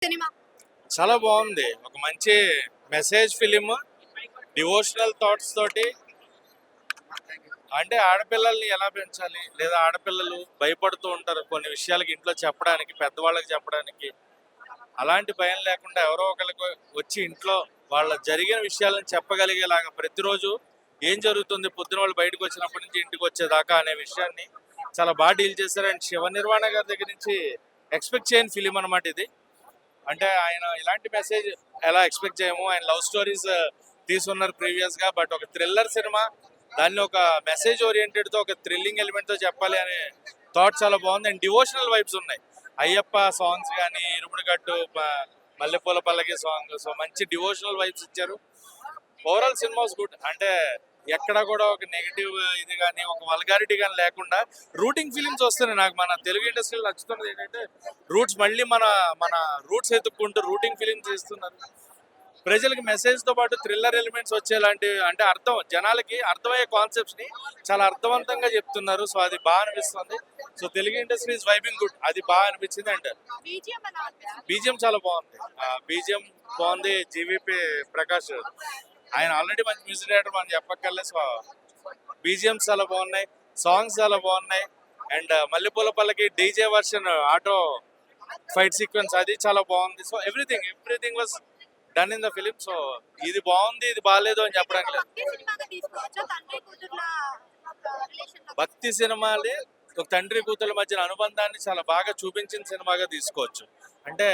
Cinema చాలా బాగుంది. ఒక మంచి మెసేజ్ ఫిలిం, డివోషనల్ థాట్స్ తోటి. అంటే ఆడపిల్లల్ని ఎలా పెంచాలి, లేదా ఆడపిల్లలు భయపడుతూ ఉంటారు కొన్ని విషయాలకి ఇంట్లో చెప్పడానికి, పెద్దవాళ్ళకి చెప్పడానికి. అలాంటి భయం లేకుండా ఎవరో ఒకరికి వచ్చి ఇంట్లో వాళ్ళ జరిగిన విషయాలను చెప్పగలిగేలాగా ప్రతిరోజు ఏం జరుగుతుంది పొద్దున వాళ్ళు బయటకు వచ్చినప్పటి నుంచి ఇంటికి వచ్చేదాకా అనే విషయాన్ని చాలా బాగా డీల్ చేశారు. అండ్ శివ నిర్వాణ గారి దగ్గర నుంచి ఎక్స్పెక్ట్ చేయని ఫిలిం అనమాట ఇది. అంటే ఆయన ఇలాంటి మెసేజ్ ఎలా ఎక్స్పెక్ట్ చేయము. ఆయన లవ్ స్టోరీస్ తీసుకున్నారు ప్రీవియస్ గా, బట్ ఒక థ్రిల్లర్ సినిమా దాన్ని ఒక మెసేజ్ ఓరియంటెడ్ తో, ఒక థ్రిల్లింగ్ ఎలిమెంట్ తో చెప్పాలి అనే థాట్ చాలా బాగుంది. అండ్ డివోషనల్ వైబ్స్ ఉన్నాయి. అయ్యప్ప సాంగ్స్ కానీ, ఇరుముడి గట్టు, మల్లెపూల పల్లకి సాంగ్, సో మంచి డివోషనల్ వైబ్స్ ఇచ్చారు. Overall cinema good. అంటే ఎక్కడ కూడా ఒక నెగిటివ్ ఇది కానీ, ఒక వల్గారిటీ కానీ లేకుండా రూటింగ్ ఫిలిమ్స్ వస్తున్నాయి. నాకు మన తెలుగు ఇండస్ట్రీలో నచ్చుతున్నది ఏంటంటే రూట్స్ మళ్ళీ మన మన రూట్స్ ఎత్తుక్కుంటూ రూటింగ్ ఫిలిమ్స్ ఇస్తున్నారు. ప్రజలకి మెసేజ్ తో పాటు థ్రిల్లర్ ఎలిమెంట్స్ వచ్చేలాంటి, అంటే అర్థం జనాలకి అర్థమయ్యే కాన్సెప్ట్స్ ని చాలా అర్థవంతంగా చెప్తున్నారు. సో అది బాగా అనిపిస్తుంది. So Telugu industry is vibing good. అది బాగా అనిపించింది. అంటే బీజిఎం చాలా బాగుంది. బీజిఎం బాగుంది. జీవీపీ ప్రకాష్ ఆయన ఆల్రెడీ మంచి మ్యూజిక్ డైరెక్టర్, మనం చెప్పక్కర్లే. సో బీజిఎంస్ చాలా బాగున్నాయి, సాంగ్స్ చాలా బాగున్నాయి. అండ్ మల్లెపూల పల్లకి DJ version auto fight sequence అది చాలా బాగుంది. So everything was done in the film. So ఇది బాగుంది, ఇది బాగాలేదు అని చెప్పడానికి లేదు. భక్తి సినిమాలే ఒక తండ్రి కూతుళ్ళ మధ్యన అనుబంధాన్ని చాలా బాగా చూపించిన సినిమాగా తీసుకోవచ్చు. అంటే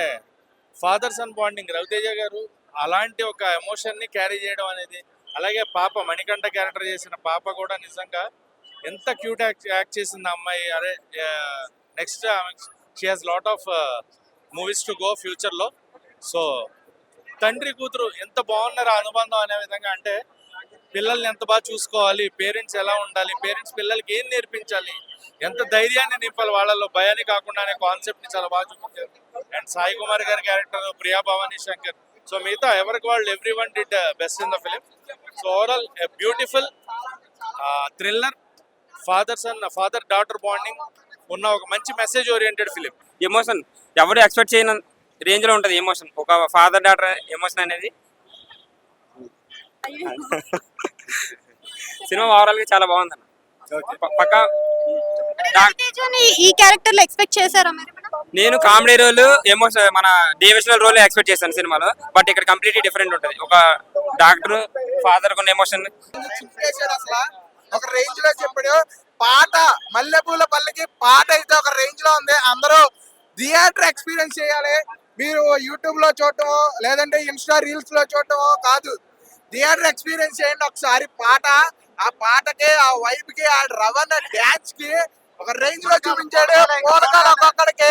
ఫాదర్ సన్ బాండింగ్, రవితేజ గారు అలాంటి ఒక ఎమోషన్ ని క్యారీ చేయడం అనేది. అలాగే పాప మణికంఠ క్యారెక్టర్ చేసిన పాప కూడా నిజంగా ఎంత క్యూట్ యాక్ట్ చేసింది అమ్మాయి. అదే next she has lot of movies to go future లో. సో తండ్రి కూతురు ఎంత బాగున్నారు ఆ అనుబంధం అనే విధంగా. అంటే పిల్లల్ని ఎంత బాగా చూసుకోవాలి, పేరెంట్స్ ఎలా ఉండాలి, పేరెంట్స్ పిల్లలకి ఏం నేర్పించాలి, ఎంత ధైర్యాన్ని నింపాలి వాళ్ళలో, భయాన్ని కాకుండా అనే కాన్సెప్ట్ ని చాలా బాగా చూపించారు. అండ్ సాయి కుమార్ గారి క్యారెక్టర్, ప్రియా భవానీ శంకర్, సో మిగతా ఎవరికి వాళ్ళు every one did best in the film. So overall beautiful thriller, father daughter bonding ఉన్న ఒక మంచి మెసేజ్ ఓరియంటెడ్ ఫిలిం. ఎమోషన్ ఎవరు ఎక్స్పెక్ట్ చేయని రేంజ్ లో ఉంటది. ఎమోషన్, ఒక ఫాదర్ డాటర్ ఎమోషన్ అనేది సినిమా ఓవరాల్ గా చాలా బాగుంది అన్న. పక్కా ఈ క్యారెక్టర్ లో ఎక్స్పెక్ట్ చేశారా మీరు? నేను కామెడీ రోల్, ఎమోషన్, మన డివిజనల్ రోల్ ఎక్స్పెక్ట్ చేశాను సినిమాలో. బట్ ఇక్కడ కంప్లీట్లీ డిఫరెంట్ ఉంటది. ఒక డాక్టర్ ఫాదర్ కొన్ని ఎమోషన్ అసలు ఒక రేంజ్ లో చెప్పాడు. పాట మల్లెపూల పల్లకి పాట అయితే ఒక రేంజ్ లో ఉంది. అందరూ థియేటర్ ఎక్స్పీరియన్స్ చేయాలి. మీరు యూట్యూబ్ లో చూడటమో లేదంటే ఇన్స్టా రీల్స్ లో చూడటమో కాదు, థియేటర్ ఎక్స్పీరియన్స్ చేయండి ఒకసారి. పాట, ఆ పాటకి, ఆ వైబ్ కి, ఆ రవణ డాన్స్ కి ఒక రేంజ్ లో చూపించాడు. పూనకాలు ఒక్కొక్కడికి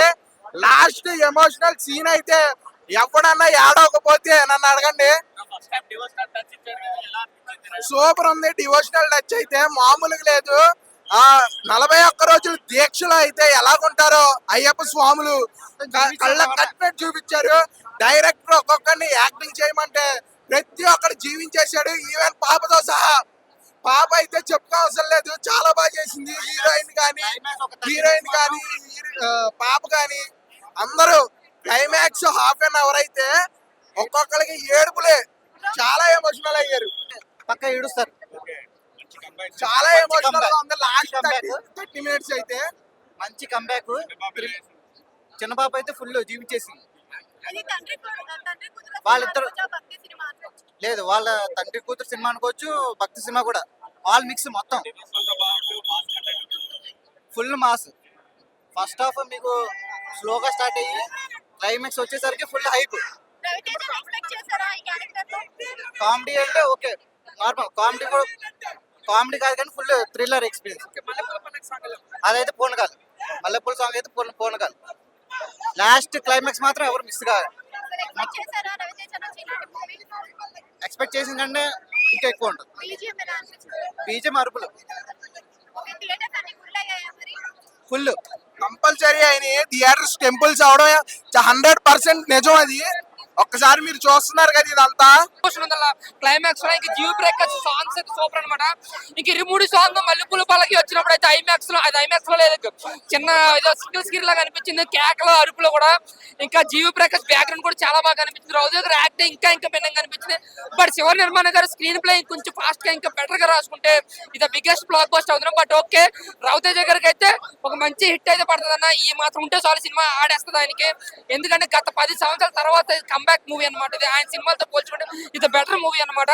లాస్ట్ ఎమోషనల్ సీన్ అయితే ఎవడన్నా ఏడవకపోతే నన్ను అడగండి. సూపర్ ఉంది. డివోషనల్ టచ్ అయితే మామూలుగా లేదు. 41 రోజులు దీక్షలో అయితే ఎలాగుంటారో అయ్యప్ప స్వాములు కళ్ళ కట్టినట్టు చూపించారు. డైరెక్టర్ ఒక్కొక్కరిని యాక్టింగ్ చేయమంటే ప్రతి ఒక్కరు జీవించేశాడు, ఈవెన్ పాపతో సహా. పాప అయితే చెప్పుకోవసరం లేదు, చాలా బాగా చేసింది. హీరోయిన్ కానీ పాప కానీ అందరూ క్లైమాక్స్ హాఫ్ అన్ అవర్ అయితే ఒక్కొక్కరికి ఏడుపులే. చాలా ఎమోషనల్ అయ్యారు. పక్క ఏడుస్తారు. చాలా ఎమోషనల్ గా ఉంది. లాస్ట్ 30 మినిట్స్ అయితే మంచి కంబ్యాక్. చిన్న పాప అయితే ఫుల్ జీవించేసింది. వాళ్ళిద్దరు లేదు, వాళ్ళ తండ్రి కూతురు సినిమా అనుకోవచ్చు, భక్తి సినిమా కూడా. ఆల్ మిక్స్ మొత్తం ఫుల్ మాస్. ఫస్ట్ హాఫ్ మీకు స్లోగా స్టార్ట్ అయ్యి క్లైమాక్స్ వచ్చేసరికి ఫుల్ హైప్. కామెడీ అంటే ఓకే, నార్మల్ కామెడీ కూడా. కామెడీ కాదు కానీ ఫుల్ థ్రిల్లర్ ఎక్స్పీరియన్స్. అదైతే పూనకాలు, మల్లెపూల సాంగ్ అయితే పూనకాలు. లాస్ట్ క్లైమాక్స్ మాత్రం ఎవరు మిస్ కాదు. ఎక్స్పెక్ట్ చేసిన కంటే ఇంకా ఎక్కువ ఉంటుంది. బీజం అరుపులు ఫుల్. కంపల్సరీ అయిన థియేటర్స్ టెంపుల్స్ అవడం 100% నిజం. అది ఒక్కసారి మీరు చూస్తున్నారు కదా ఇదంతా. క్లైమాక్స్ లో ఇంక జీవ్ బ్రేకర్స్ సాంగ్స్ అయితే సూపర్ అనమాట. ఇంక 23 సాంగ్ మల్లెపూల పల్లకి వచ్చినప్పుడు అయితే ఐమాక్స్ లో లేదు, చిన్న ఏదో సింగిల్ స్క్రీన్ లాగా అనిపించింది. కేకలో అరుపులో కూడా ఇంకా జీవ్ బ్రేకర్స్ బ్యాక్గ్రౌండ్ కూడా చాలా బాగా అనిపించింది. రౌదీ గారు యాక్టింగ్ ఇంకా భిన్నంగా అనిపించింది. బట్ శివ నిర్మాణ గారు స్క్రీన్ ప్లే కొంచెం ఫాస్ట్ గా ఇంకా బెటర్ గా రాసుకుంటే ఇది బిగ్గెస్ట్ బ్లాక్ బస్టర్ అవుతున్నాం. బట్ ఓకే, రవితేజ గారికి అయితే ఒక మంచి హిట్ అయితే పడుతుందన్న. ఈ మాత్రం ఉంటే చాలు సినిమా ఆడేస్తుంది ఆయనకి. ఎందుకంటే గత 10 సంవత్సరాల తర్వాత కంబ్యాక్ మూవీ అనమాట ఇది. ఆయన సినిమాలతో పోల్చుకుంటే ఇది బెటర్ మూవీ అనమాట.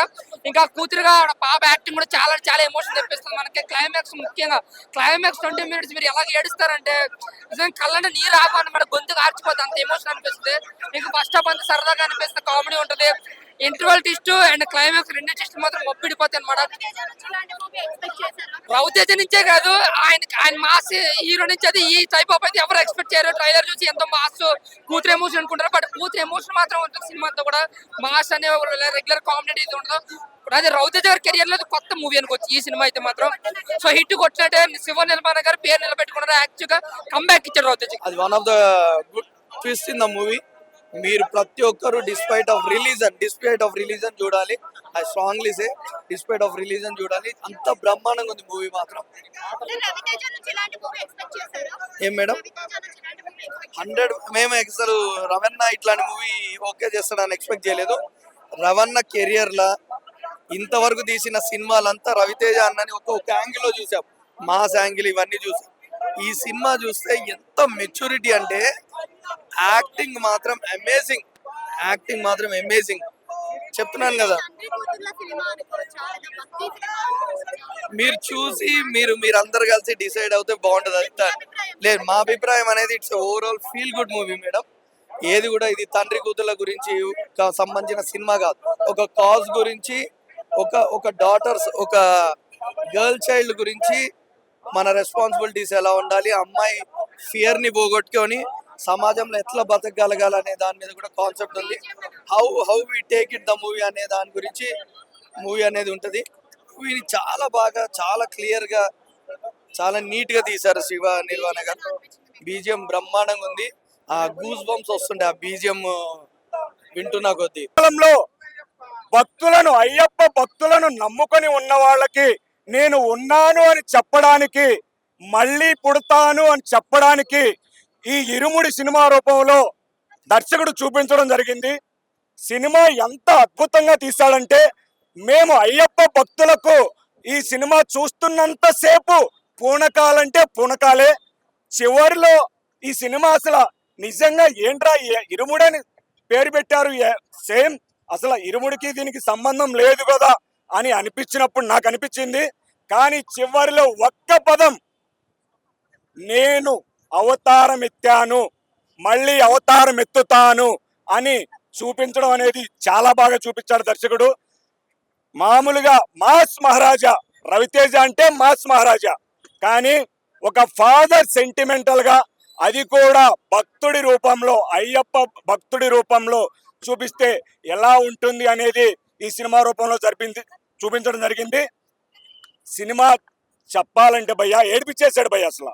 ఇంకా కూతురుగా పాప యాక్టింగ్ కూడా చాలా చాలా ఎమోషన్ తెప్పిస్తుంది మనకి. క్లైమాక్స్ ముఖ్యంగా క్లైమాక్స్ 20 minutes మీరు ఎలాగ ఏడుస్తారంటే నిజంగా కళ్ళంటే నీరు ఆగు అనమాట, గొంతుకు ఆర్చిపోతుంది, అంత ఎమోషన్ అనిపిస్తుంది. మీకు ఫస్ట్ హాఫ్ అంతా సరదాగా అనిపిస్తుంది, కామెడీ ఉంటుంది. ఇంటర్వల్ ట్విస్ట్ అండ్ క్లైమాక్స్ రెండు ట్విస్ట్ మాత్రం ఒప్పిడిపోతాయి అనమాట. రవితేజ నుంచే కాదు, ఆయన మాస్ హీరో నుంచి అది ఈ టైప్ ఆఫ్ అయితే ఎవరు ఎక్స్పెక్ట్ చేయరు. ట్రైలర్ చూసి ఎంతో మాస్ కూతురు ఎమోషన్ అనుకుంటారు, బట్ కూతురు ఎమోషన్ మాత్రం ఉంటుంది సినిమా అంతా కూడా. మాస్ అనే రెగ్యులర్ కామెడీ ఇది ఉండదు. అదే రవితేజ గారి కెరియర్ లో కొత్త మూవీ అనుకోవచ్చు ఈ సినిమా అయితే మాత్రం. సో హిట్ కొట్టినట్టే శివ నిర్మాణ గారు పేరు నిలబెట్టుకున్నారు. యాక్చువల్ గా కంబ్యాక్ ఇచ్చారు రవితేజ. అది one of the good twist in the movie. మీరు ప్రతి ఒక్కరు డిస్పైట్ ఆఫ్ రిలీజన్ చూడాలి. I strongly say despite of religion చూడాలి. అంత బ్రహ్మాండంగా ఉంది మూవీ మాత్రం. ఏం మేడం 100 మేము అసలు రవణ ఇట్లాంటి మూవీ ఓకే చేస్తాడని ఎక్స్పెక్ట్ చేయలేదు. రవణ కెరియర్ లా ఇంతవరకు తీసిన సినిమాలంతా రవితేజ అన్నని ఒక యాంగిల్ లో చూసాం, మాస్ యాంగిల్ ఇవన్నీ చూసాం. ఈ సినిమా చూస్తే ఎంత మెచ్యూరిటీ అంటే యాక్టింగ్ మాత్రం అమేజింగ్ చెప్తున్నాను కదా. మీరు చూసి మీరు అందరు కలిసి డిసైడ్ అవుతే బాగుంటది. అది లేదు, మా అభిప్రాయం అనేది it's overall feel good movie madam. ఏది కూడా ఇది తండ్రి కూతుర్ల గురించి సంబంధించిన సినిమా కాదు. ఒక కాజ్ గురించి, ఒక డాటర్స్, ఒక గర్ల్ చైల్డ్ గురించి మన రెస్పాన్సిబిలిటీస్ ఎలా ఉండాలి, అమ్మాయి ఫియర్ ని పోగొట్టుకొని సమాజంలో ఎట్లా బతకగలగాలనే దాని మీద కూడా కాన్సెప్ట్ ఉంది. How we take it the movie అనే దాని గురించి మూవీ అనేది ఉంటది. మూవీని చాలా బాగా, చాలా క్లియర్ గా, చాలా నీట్ గా తీశారు శివ నిర్వాణ గారు. బీజిఎం బ్రహ్మాండంగా ఉంది. ఆ గూస్ బంప్స్ వస్తుండే ఆ బీజిఎం వింటున్నా కొద్దీ. భక్తులను, అయ్యప్ప భక్తులను నమ్ముకొని ఉన్న వాళ్ళకి నేను ఉన్నాను అని చెప్పడానికి, మళ్ళీ పుడతాను అని చెప్పడానికి ఈ ఇరుముడి సినిమా రూపంలో దర్శకుడు చూపించడం జరిగింది. సినిమా ఎంత అద్భుతంగా తీశాడంటే, మేము అయ్యప్ప భక్తులకు ఈ సినిమా చూస్తున్నంతసేపు పూనకాలంటే పూనకాలే. చివరిలో ఈ సినిమా అసలు నిజంగా ఏంట్రా ఇరుముడని పేరు పెట్టారు, సేమ్ అసలు ఇరుముడికి దీనికి సంబంధం లేదు కదా అని అనిపించినప్పుడు నాకు అనిపించింది. కానీ చివరిలో ఒక్క పదం, నేను అవతారం ఎత్తాను, మళ్ళీ అవతారం ఎత్తుతాను అని చూపించడం అనేది చాలా బాగా చూపించాడు దర్శకుడు. మామూలుగా మాస్ మహారాజా రవితేజ అంటే మాస్ మహారాజా, కానీ ఒక ఫాదర్ సెంటిమెంటల్ గా, అది కూడా భక్తుడి రూపంలో, అయ్యప్ప భక్తుడి రూపంలో చూపిస్తే ఎలా ఉంటుంది అనేది ఈ సినిమా రూపంలో చూపించడం జరిగింది. సినిమా చెప్పాలంటే భయ్యా ఏడిపించేశాడు భయ్య అసలు.